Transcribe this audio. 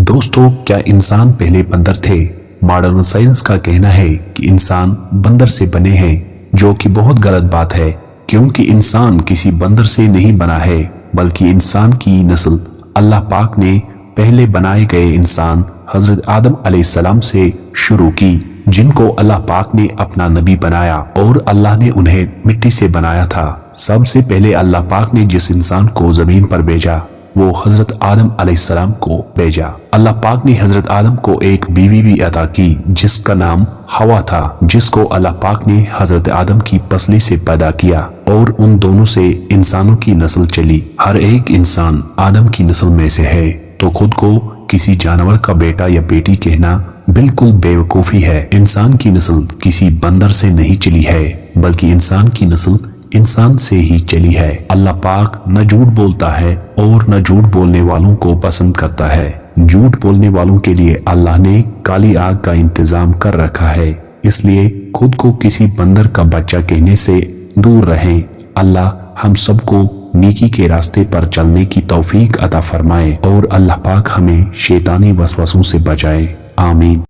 दोस्तों, क्या इंसान पहले बंदर थे? मॉडर्न साइंस का कहना है कि इंसान बंदर से बने हैं, जो कि बहुत गलत बात है, क्योंकि इंसान किसी बंदर से नहीं बना है, बल्कि इंसान की नस्ल अल्लाह पाक ने पहले बनाए गए इंसान हजरत आदम अलैहिस्सलाम से शुरू की, जिनको अल्लाह पाक ने अपना नबी बनाया और अल्लाह ने उन्हें मिट्टी से बनाया था। सबसे पहले अल्लाह पाक ने जिस इंसान को जमीन पर भेजा वो हजरत आदम अलैहिस्सलाम को भेजा। अल्लाह पाक ने हजरत आदम को एक बीवी भी अता की जिसका नाम हवा था, जिसको अल्लाह पाक ने हजरत आदम की पसली से पैदा किया और उन दोनों से इंसानों की नस्ल चली। हर एक इंसान आदम की नस्ल में से है, तो खुद को किसी जानवर का बेटा या बेटी कहना बिल्कुल बेवकूफी है। इंसान की नस्ल किसी बंदर से नहीं चली है, बल्कि इंसान की नस्ल इंसान से ही चली है। अल्लाह पाक न झूठ बोलता है और न झूठ बोलने वालों को पसंद करता है। झूठ बोलने वालों के लिए अल्लाह ने काली आग का इंतजाम कर रखा है, इसलिए खुद को किसी बंदर का बच्चा कहने से दूर रहें। अल्लाह हम सबको नेकी के रास्ते पर चलने की तौफीक अता फरमाए और अल्लाह पाक हमें शैतानी वसवसों से बचाए। आमीन।